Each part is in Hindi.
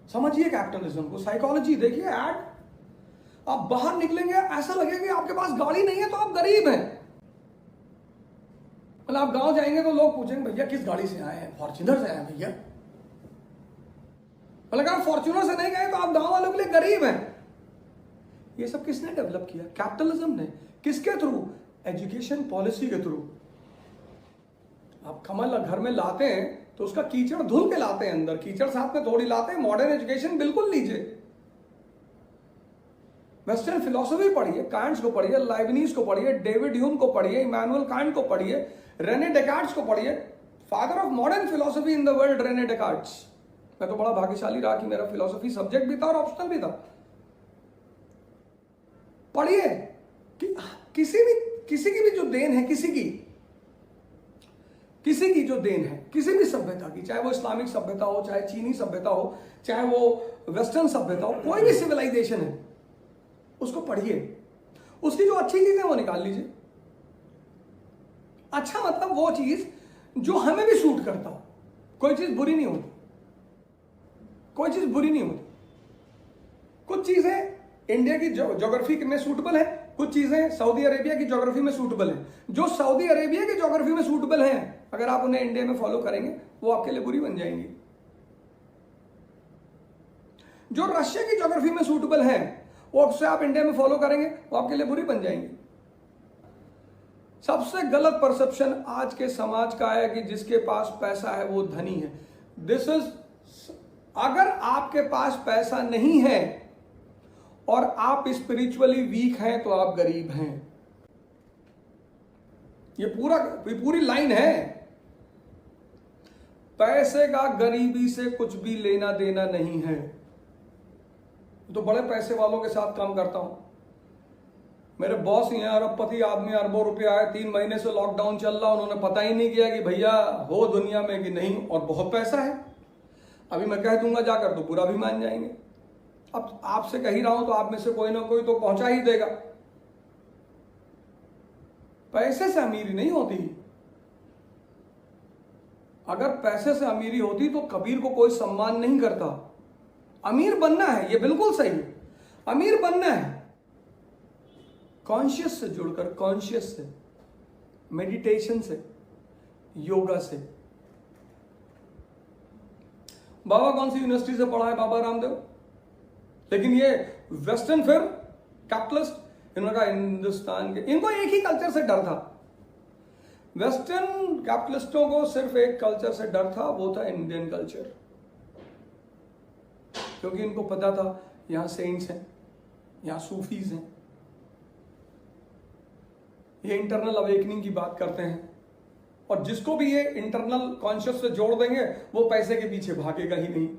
समझिए कैपिटलिज्म को, साइकोलॉजी देखिए ऐड। आप बाहर निकलेंगे ऐसा लगेगा कि आपके पास गाड़ी नहीं है तो आप गरीब हैं। मतलब आप गांव जाएंगे तो लोग पूछेंगे भैया किस गाड़ी से आए हैं, फॉर्च्यूनर से आए हैं भैया। मतलब अगर आप फॉर्च्यूनर से नहीं गए तो आप गांव वालों के लिए गरीब हैं। ये सब किसने डेवलप किया? कैपिटलिज्म ने। किसके थ्रू? एजुकेशन पॉलिसी के थ्रू। आप कमल घर में लाते हैं तो उसका कीचड़ धुल के लाते हैं, अंदर कीचड़ साथ में थोड़ी लाते हैं। मॉडर्न एजुकेशन बिल्कुल लीजिए, वेस्टर्न फिलोसफी पढ़िए, कांट्स को पढ़िए, लाइबनीज को पढ़िए, डेविड ह्यूम को पढ़िए, इमैनुअल कांट को पढ़िए, रेने डेकार्ट्स को पढ़िए। Father of modern philosophy in the world Rene Descartes. मैं तो बड़ा भाग्यशाली रहा कि मेरा फिलोसफी सब्जेक्ट भी था और ऑप्शनल भी था। पढ़िए कि किसी की भी जो देन है, किसी की जो देन है किसी भी सभ्यता की, चाहे वो इस्लामिक सभ्यता हो, चाहे चीनी सभ्यता हो, चाहे वो वेस्टर्न सभ्यता हो, कोई भी सिविलाइजेशन है, उसको पढ़िए। उसकी जो अच्छी चीजें वो निकाल लीजिए। अच्छा मतलब वो चीज जो हमें भी सूट करता हो। कोई चीज बुरी नहीं होती, कोई चीज बुरी नहीं होती। कुछ चीजें इंडिया की ज्योग्राफी में सूटेबल है, कुछ चीजें सऊदी अरेबिया की ज्योग्राफी में सूटेबल है। जो सऊदी अरेबिया की ज्योग्राफी में सूटेबल है, अगर आप उन्हें इंडिया में फॉलो करेंगे वो आपके लिए बुरी बन जाएंगी। जो रशिया की ज्योग्राफी में सूटेबल है, वो उससे आप इंडिया में फॉलो करेंगे वो आपके लिए बुरी बन जाएंगी। सबसे गलत परसेप्शन आज के समाज का है कि जिसके पास पैसा है वो धनी है। दिस इज, अगर आपके पास पैसा नहीं है और आप स्पिरिचुअली वीक हैं तो आप गरीब हैं। ये पूरी लाइन है। पैसे का गरीबी से कुछ भी लेना देना नहीं है। तो बड़े पैसे वालों के साथ काम करता हूं। मेरे बॉस ही हैं, अरबपति आदमी, अरबों रुपया आए, 3 महीने से लॉकडाउन चल रहा, उन्होंने पता ही नहीं किया कि भैया हो दुनिया में कि नहीं, और बहुत पैसा है। अभी मैं कह दूंगा जाकर तो बुरा भी मान जाएंगे। अब आपसे कह ही रहा हूं तो आप में से कोई ना कोई तो पहुंचा ही देगा। पैसे से अमीरी नहीं होती। अगर पैसे से अमीरी होती तो कबीर को कोई सम्मान नहीं करता। अमीर बनना है, ये बिल्कुल सही है, अमीर बनना है। कॉन्शियस से जुड़कर, कॉन्शियस से, मेडिटेशन से, योगा से। बाबा कौन सी यूनिवर्सिटी से पढ़ा है? बाबा रामदेव। लेकिन ये वेस्टर्न फिर कैपिटलिस्ट, इन्होंने कहा हिंदुस्तान के, इनको एक ही कल्चर से डर था। वेस्टर्न कैपिटलिस्टों को सिर्फ एक कल्चर से डर था, वो था इंडियन कल्चर। क्योंकि इनको पता था यहां सेंट्स हैं, यहां सूफीज हैं। ये इंटरनल अवेकनिंग की बात करते हैं, और जिसको भी ये इंटरनल कॉन्शियस से जोड़ देंगे वो पैसे के पीछे भागेगा ही नहीं।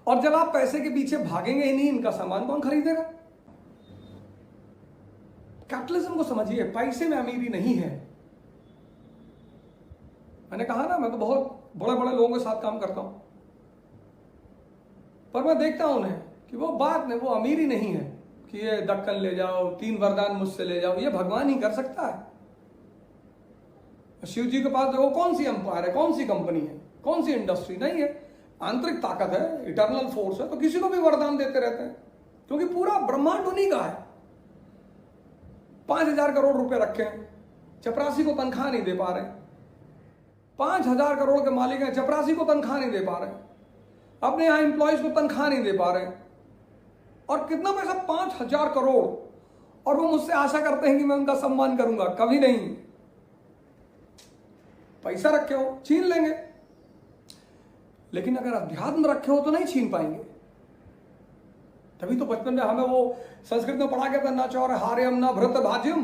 और जब आप पैसे के पीछे भागेंगे ही नहीं, इनका सामान कौन खरीदेगा? कैपिटलिज्म को समझिए, पैसे में अमीरी नहीं है। मैंने कहा ना, मैं तो बहुत बड़े बड़े लोगों के साथ काम करता हूं, पर मैं देखता हूं उन्हें कि वो बात नहीं, वो अमीरी नहीं है कि ये दक्कन ले जाओ, 3 वरदान मुझसे ले जाओ। ये भगवान ही कर सकता है। शिव जी के पास देखो, कौन सी अंपायर है, कौन सी कंपनी है, कौन सी इंडस्ट्री? नहीं है, आंतरिक ताकत है, इटर्नल फोर्स है। तो किसी को भी वरदान देते रहते हैं, क्योंकि पूरा ब्रह्मांड उन्हीं का है। 5,000 करोड़ रुपए रखे हैं, चपरासी को तनख्वाह नहीं दे पा रहे। 5,000 करोड़ के मालिक हैं, चपरासी को तनख्वाह नहीं दे पा रहे, अपने यहां एम्प्लॉयज को तनख्वाह नहीं दे पा रहे। और कितना पैसा? 5,000 करोड़। और वो मुझसे आशा करते हैं कि मैं उनका सम्मान करूंगा। कभी नहीं। पैसा रखे हो छीन लेंगे, लेकिन अगर अध्यात्म रखे हो तो नहीं छीन पाएंगे। तभी तो बचपन में हमें वो संस्कृत में पढ़ा गया था, न चौर हार्यम न भृत भाज्यम।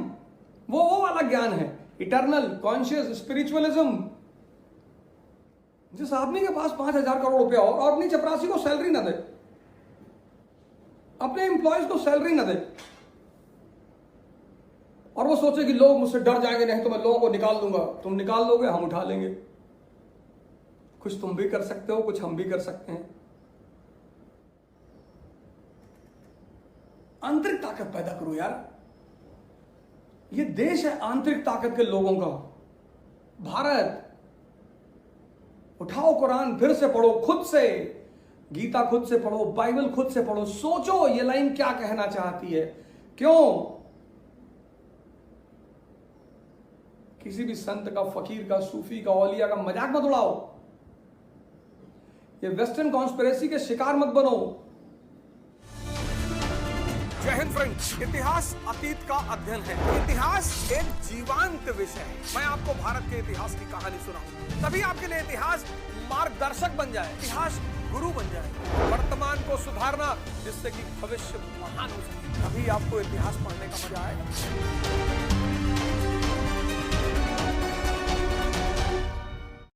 वो वाला ज्ञान है, इटर्नल कॉन्शियस स्पिरिचुअलिज्म। जिस आदमी के पास 5,000 करोड़ रुपया हो और अपनी चपरासी को सैलरी ना दे, अपने एम्प्लॉयज को सैलरी ना दे, और वो सोचे कि लोग मुझसे डर जाएंगे, नहीं तो मैं लोगों को निकाल दूंगा। तुम निकाल दोगे, हम उठा लेंगे। कुछ तुम भी कर सकते हो, कुछ हम भी कर सकते हैं। आंतरिक ताकत पैदा करो यार। ये देश है आंतरिक ताकत के लोगों का। भारत उठाओ कुरान, फिर से पढ़ो, खुद से गीता खुद से पढ़ो, बाइबल खुद से पढ़ो, सोचो ये लाइन क्या कहना चाहती है। क्यों? किसी भी संत का, फकीर का, सूफी का, औलिया का मजाक मत उड़ाओ। ये वेस्टर्न कॉन्स्पिरेसी के शिकार मत बनो। जय हिंद फ्रेंड्स। इतिहास अतीत का अध्ययन है। इतिहास एक जीवंत विषय है। मैं आपको भारत के इतिहास की कहानी सुनाऊं, तभी आपके लिए इतिहास मार्गदर्शक बन जाए, इतिहास गुरु बन जाए। वर्तमान को सुधारना जिससे कि भविष्य महान हो सके, तभी आपको इतिहास पढ़ने का मजा आएगा।